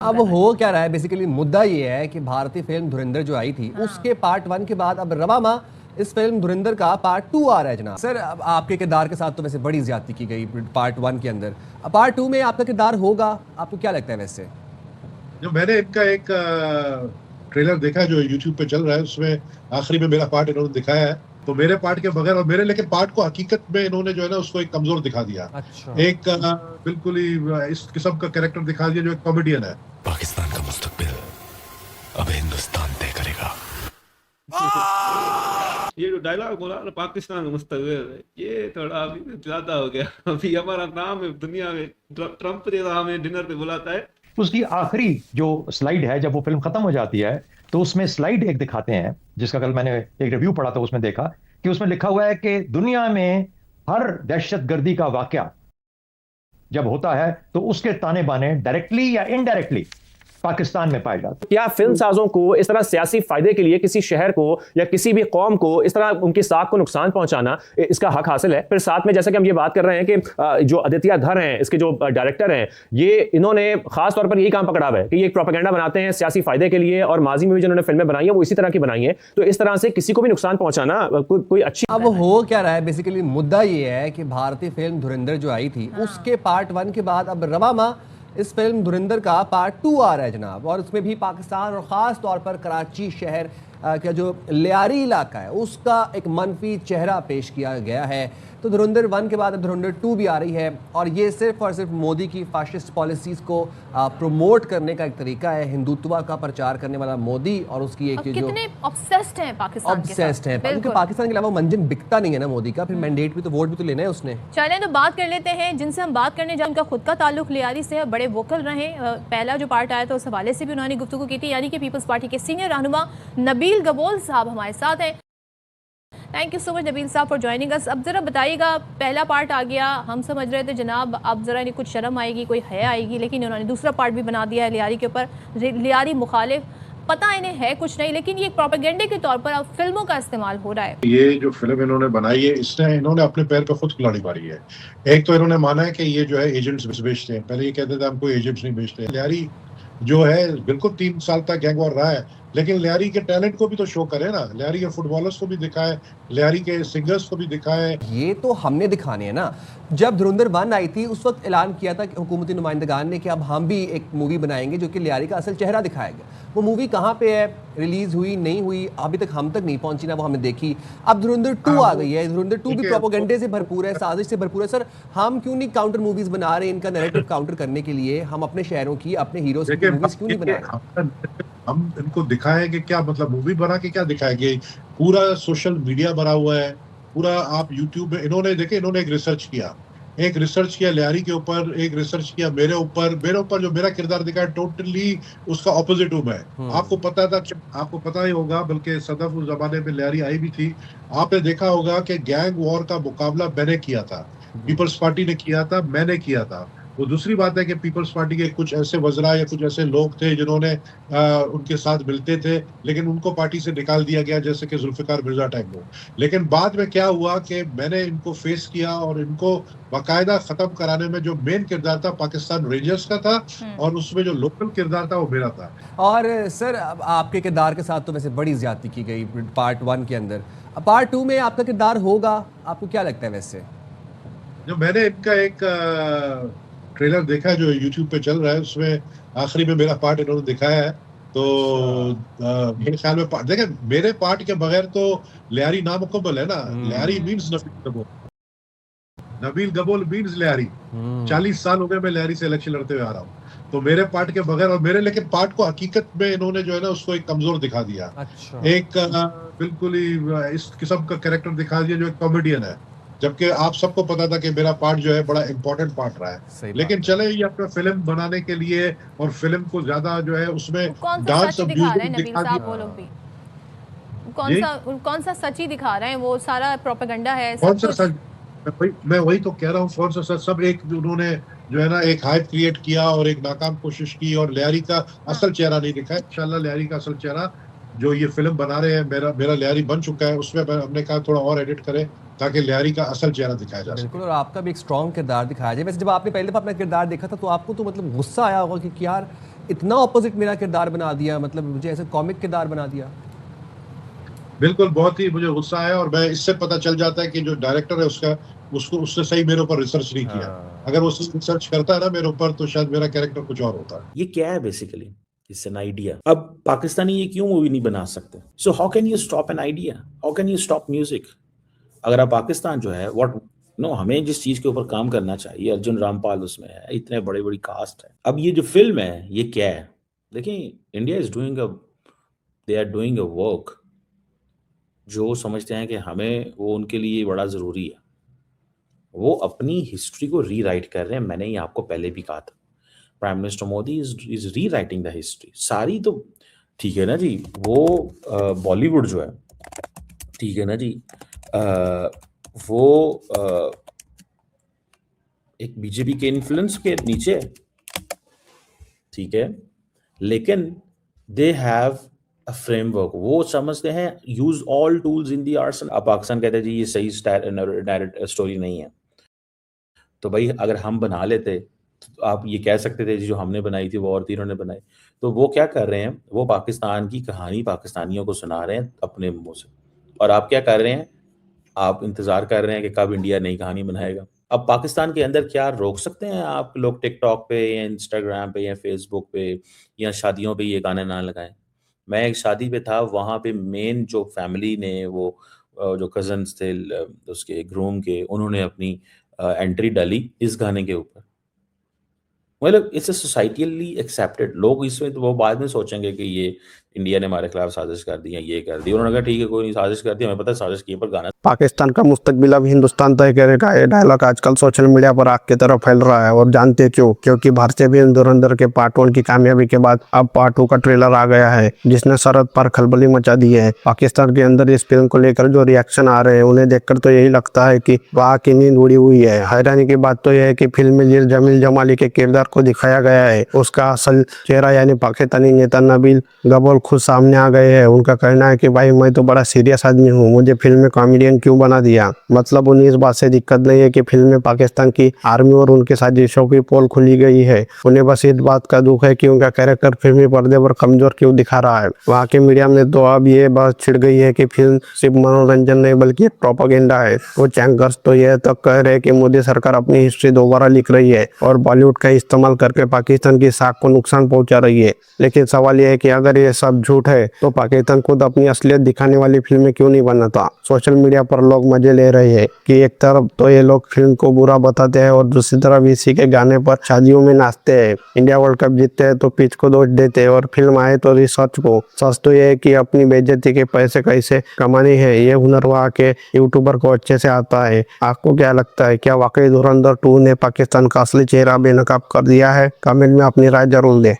अब हो क्या रहा है, बेसिकली मुद्दा ये है कि भारतीय फिल्म धुरंधर जो आई थी उसके पार्ट 1 के बाद अब रवामा इस फिल्म धुरंधर का पार्ट 2 आ रहा है जनाब। सर, अब आपके किरदार के साथ तो वैसे बड़ी ज्यादती की गई पार्ट 1 के अंदर, अब पार्ट 2 में आपका किरदार होगा, आपको क्या लगता है? वैसे जो मैंने इनका एक ट्रेलर देखा जो यूट्यूब पे चल रहा है, उसमें आखिरी में मेरा पार्ट इन्होंने दिखाया है, तो मेरे पार्ट के बगैर और मेरे लेकिन पार्ट को हकीकत में इन्होंने जो है ना उसको एक कमजोर दिखा दिया। अच्छा। एक बिल्कुल ही इस किस्म का कैरेक्टर दिखा दिया जो एक कॉमेडियन है। पाकिस्तान का मुस्तकबिल अब हिंदुस्तान तय करेगा। ये जो डायलॉग बोला ना, पाकिस्तान का मुस्तकबिल, ये थोड़ा अभी ज्यादा हो गया। अभी हमारा नाम है दुनिया में, ट्रंप जैसा हमें डिनर पे बुलाता है। उसकी आखिरी जो स्लाइड है, जब वो फिल्म खत्म हो जाती है तो उसमें स्लाइड एक दिखाते हैं, जिसका कल मैंने एक रिव्यू पढ़ा था, उसमें देखा कि उसमें लिखा हुआ है कि दुनिया में हर दहशतगर्दी का वाकया जब होता है तो उसके ताने बाने डायरेक्टली या इनडायरेक्टली पाकिस्तान में पाए जाते। क्या फिल्म साजों को इस तरह सियासी फायदे के लिए किसी शहर को या किसी भी कौम को इस तरह उनकी साख को नुकसान पहुंचाना, इसका हक हासिल है? फिर साथ में जैसा कि हम ये बात कर रहे हैं कि जो आदित्य धर हैं, इसके जो डायरेक्टर हैं, ये इन्होंने खास तौर पर यही काम पकड़ा हुआ है कि ये एक प्रोपेगेंडा बनाते हैं सियासी फायदे के लिए, और माजी में भी जिन्होंने फिल्में बनाई है वो इसी तरह की बनाई है। तो इस तरह से किसी को भी नुकसान पहुंचाना कोई अच्छी। अब हो क्या रहा है, बेसिकली मुद्दा ये है कि भारतीय फिल्म धुरंधर जो आई थी उसके पार्ट 1 के बाद अब रवामा इस फिल्म धुरंधर का पार्ट 2 आ रहा है जनाब, और उसमें भी पाकिस्तान और ख़ास तौर पर कराची शहर का जो लियारी इलाका है उसका एक मनफी चेहरा पेश किया गया है। तो धुरंधर 1 के बाद अब धुरंधर 2 भी आ रही है, और ये सिर्फ और सिर्फ मोदी की फाशिस्ट पॉलिसीज़ को प्रमोट करने का एक तरीका है। हिंदुत्व का प्रचार करने वाला मोदी और उसकी एक जो कितने ऑब्सेस्ड हैं पाकिस्तान के साथ। ऑब्सेस्ड है, क्योंकि पाकिस्तान के अलावा मंजन बिकता नहीं है ना मोदी का, फिर मैंडेट भी तो, वोट भी तो लेना है उसने। चलें तो बात कर लेते हैं जिनसे हम बात करने जाए, उनका खुद का ताल्लुक लियारी से है, बड़े वोकल रहे। पहला जो पार्ट आया था उस हवाले से भी उन्होंने गुफ्तगू की थी, यानी कि पीपल्स पार्टी के सीनियर रहनुमा नबील गबोल साहब हमारे साथ हैं। Thank you so much Nabeel साहब फॉर ज्वाइनिंग अस। अब ज़रा बताइएगा, पहला पार्ट आ गया, हम समझ रहे थे जनाब अब ज़रा इन्हें कुछ शर्म आएगी, कोई है आएगी, लेकिन उन्होंने दूसरा पार्ट भी बना दिया है लियारी के ऊपर। लियारी मुखालिफ, पता इन्हें है कुछ नहीं, लेकिन ये प्रोपेगेंडे के तौर पर अब फिल्मों का इस्तेमाल हो रहा है। ये जो फिल्म इन्होंने बनाई है, इसने इन्होंने अपने पैर पे खुद कुल्हाड़ी मारी है। एक तो इन्होंने माना है कि ये जो है एजेंट्स बेचते हैं, पहले ये कहते थे हमको एजेंट्स नहीं बेचते। लियारी जो है बिल्कुल 3 साल तक गैंग वॉर रहा है, लेकिन लियारी के टैलेंट को भी तो शो करे ना, लियारी के फुटबॉलर्स को भी दिखाए, लियारी के सिंगर्स को भी दिखाए। ये तो हमने दिखाने हैं ना। जब धुरंधर 1 आई थी उस वक्त ऐलान किया था कि हुकूमती नुमाइंदगान ने कि अब हम भी एक मूवी बनाएंगे जो कि लियारी का असल चेहरा दिखाएगा। वो मूवी कहाँ पे है, रिलीज हुई नहीं हुई, अभी तक हम तक नहीं पहुंची ना वो हमें देखी। अब धुरंधर 2 आ गई है, धुरंधर 2 भी प्रोपेगेंडे से भरपूर है, साजिश से भरपूर है। सर, हम क्यों नहीं काउंटर मूवीज बना रहे इनका नैरेटिव काउंटर करने के लिए? हम अपने शहरों की, अपने हीरोज की मूवीज क्यों नहीं बना रहे? हम इनको दिखाएं कि क्या मतलब मूवी बना के क्या दिखाएंगे? पूरा सोशल मीडिया भरा हुआ है, पूरा आप यूट्यूब में। इन्होंने देखे, इन्होंने एक रिसर्च किया लियारी के ऊपर, एक रिसर्च किया मेरे ऊपर जो मेरा किरदार दिखा है टोटली उसका ऑपोजिट हूं मैं। आपको पता ही होगा, बल्कि सदफ उस जमाने में लियारी आई भी थी, आपने देखा होगा कि गैंग वॉर का मुकाबला मैंने किया था, पीपल्स पार्टी ने किया था, मैंने किया था। वो दूसरी बात है कि पीपल्स पार्टी के कुछ ऐसे वज़रा या कुछ ऐसे लोग थे जिन्होंने उनके साथ मिलते थे, लेकिन उनको पार्टी से निकाल दिया गया, जैसे कि जुल्फिकार मिर्जा टाइप लोग। लेकिन बाद में क्या हुआ कि मैंने इनको फेस किया और इनको बाकायदा खत्म कराने में जो मेन किरदार था पाकिस्तान रेंजर्स का था, और उसमें जो लोकल किरदार था वो मेरा था। और सर, अब आपके किरदार के साथ तो वैसे बड़ी ज्यादती की गई पार्ट 1 के अंदर, अब पार्ट 2 में आपका किरदार होगा, आपको क्या लगता है? वैसे जो मैंने इनका एक ट्रेलर देखा जो यूट्यूब पे चल रहा है, उसमें आखिरी में मेरा पार्ट इन्होंने दिखाया है, तो मेरे ख्याल में देखें, मेरे पार्ट के बगैर तो लियारी नामुकम्मल है ना। Lyari means Nabeel Gabol means Lyari. 40 साल हो गए मैं लियारी से इलेक्शन लड़ते हुए आ रहा हूँ, तो मेरे पार्ट के बगैर और मेरे लेकिन पार्ट को हकीकत में इन्होंने जो है ना उसको एक कमजोर दिखा दिया। अच्छा। एक बिल्कुल ही इस किस्म का कैरेक्टर दिखा दिया जो एक कॉमेडियन है, जबकि आप सबको पता था कि मेरा पार्ट जो है बड़ा इंपॉर्टेंट पार्ट रहा है। लेकिन चले, ये अपना फिल्म बनाने के लिए और फिल्म को ज्यादा जो है उसमें डांस दिखा रहे हैं नबील साहब, वो लोग भी कौन सा सच ही दिखा रहे हैं? वो सारा प्रोपेगेंडा है। कौन सा सच? मैं वही तो कह रहा हूँ, कौन सा सच? सब एक उन्होंने जो है ना एक हाइप क्रिएट किया और एक नाकाम कोशिश की, और लियारी का असल चेहरा नहीं दिखाया। इंशाल्लाह लियारी का असल चेहरा जो ये फिल्म बना रहे हैं, मेरा लियारी बन चुका है, उसमें हमने कहा थोड़ा और एडिट करें ताकि लियारी का असल चेहरा दिखाया जा सके। बिल्कुल, और आपका भी एक स्ट्रॉन्ग किरदार दिखाया जाए। वैसे जब आपने पहले दफा अपना किरदार देखा था तो आपको तो मतलब गुस्सा आया होगा कि यार इतना ऑपोजिट मेरा किरदार बना दिया, मतलब मुझे ऐसे कॉमिक किरदार बना दिया। बिल्कुल, बहुत ही मुझे गुस्सा आया और मैं इससे पता चल जाता है कि जो डायरेक्टर है उसको उससे सही मेरे ऊपर रिसर्च नहीं किया। अगर वो रिसर्च करता है ना मेरे ऊपर तो शायद मेरा कैरेक्टर कुछ और होता। ये क्या है बेसिकली? It's an idea. अब पाकिस्तानी ये क्यों मूवी नहीं बना सकते? So how can you stop an idea? How can you stop music? अगर आप पाकिस्तान जो है हमें जिस चीज के ऊपर काम करना चाहिए, अर्जुन रामपाल उसमें है, इतने बड़ी बड़ी कास्ट है। अब ये जो फिल्म है ये क्या है? देखिए, India is doing they are doing a work जो समझते हैं कि हमें वो उनके लिए बड़ा ज़रूरी है। वो अपनी हिस्ट्री को रीराइट कर रहे हैं। मैंने ये आपको पहले भी कहा था, prime minister Modi is rewriting the history सारी। तो ठीक है ना जी, वो बॉलीवुड जो है, ठीक है ना जी, वो एक बीजेपी के इन्फ्लुएंस के नीचे है, ठीक है, लेकिन दे हैव अ फ्रेमवर्क। वो समझते हैं use all tools in the arson. अब पाकिस्तान कहते हैं जी ये सही स्टोरी नहीं है, तो भाई अगर हम बना लेते तो आप ये कह सकते थे जी जो हमने बनाई थी वो और तीनों ने बनाई। तो वो क्या कर रहे हैं, वो पाकिस्तान की कहानी पाकिस्तानियों को सुना रहे हैं अपने मुंह से, और आप क्या कर रहे हैं, आप इंतजार कर रहे हैं कि कब इंडिया नई कहानी बनाएगा। अब पाकिस्तान के अंदर क्या रोक सकते हैं आप लोग टिकटॉक पे या इंस्टाग्राम पे या फेसबुक पे या शादियों पे ये गाने ना लगाएं? मैं एक शादी पे था, वहाँ पे मेन जो फैमिली ने वो जो कजन्स थे उसके ग्रूम के, उन्होंने अपनी एंट्री डाली इस गाने के ऊपर। मतलब इट्स सोसाइटली एक्सेप्टेड। लोग इसमें तो वो बाद में सोचेंगे कि ये इंडिया ने हमारे खिलाफ साजिश कर दी या ये कर दी। उन्होंने कहा ठीक है कोई नहीं, साजिश कर दी, हमें पता है साजिश की, पर गाना पाकिस्तान का मुस्तकबिल अब हिंदुस्तान तय करेगा। ये डायलॉग आजकल सोशल मीडिया पर आग की तरह फैल रहा है, और जानते क्यों? क्योंकि भारतीय फिल्म धुरंधर के पार्ट 1 की कामयाबी के बाद अब पार्ट 2 का ट्रेलर आ गया है, जिसने सरहद पर खलबली मचा दी है। पाकिस्तान के अंदर इस फिल्म को लेकर जो रिएक्शन आ रहे हैं, उन्हें देखकर तो यही लगता है कि वहाँ की नींद उड़ी हुई है। हैरानी की बात तो यह है कि फिल्म में जमील जमाली के किरदार को दिखाया गया है, उसका असल चेहरा यानी पाकिस्तानी नेता नबील गबोल खुद सामने आ गए हैं। उनका कहना है कि भाई मैं तो बड़ा सीरियस आदमी हूँ, मुझे फिल्म में कॉमेडियन क्यों बना दिया? मतलब उन्हें इस बात से दिक्कत नहीं है कि फिल्म में पाकिस्तान की आर्मी और उनके साजिशों की पोल खुली गई है, उन्हें बस इस बात का दुख है कि उनका कैरेक्टर फिल्मी पर्दे पर कमजोर क्यों दिखा रहा है। वहाँ के मीडिया में तो अब ये बात छिड़ गई है कि फिल्म सिर्फ मनोरंजन नहीं बल्कि एक प्रोपेगेंडा है। वो चैंकर्स तो यह तक कह रहे हैं कि मोदी सरकार अपनी हिस्ट्री दोबारा लिख रही है और बॉलीवुड का इस्तेमाल करके पाकिस्तान की साख को नुकसान पहुंचा रही है। लेकिन सवाल यह है कि अगर ये सब झूठ है तो पाकिस्तान खुद अपनी असलियत दिखाने वाली फिल्में क्यों नहीं बनाता? सोशल मीडिया पर लोग मजे ले रहे हैं कि एक तरफ तो ये लोग फिल्म को बुरा बताते हैं और दूसरी तरफ इसी के गाने पर शादियों में नाचते हैं। इंडिया वर्ल्ड कप जीतते हैं तो पिच को दोष देते हैं और फिल्म आए तो रिसर्च को। सच तो ये है कि अपनी बेइज्जती के पैसे कैसे कमाने हैं ये हुनर वहाँ के यूट्यूबर को अच्छे से आता है। आपको क्या लगता है, क्या वाकई धुरंधर 2 ने पाकिस्तान का असली चेहरा बेनकाब कर दिया है? कमेंट में अपनी राय जरूर दें।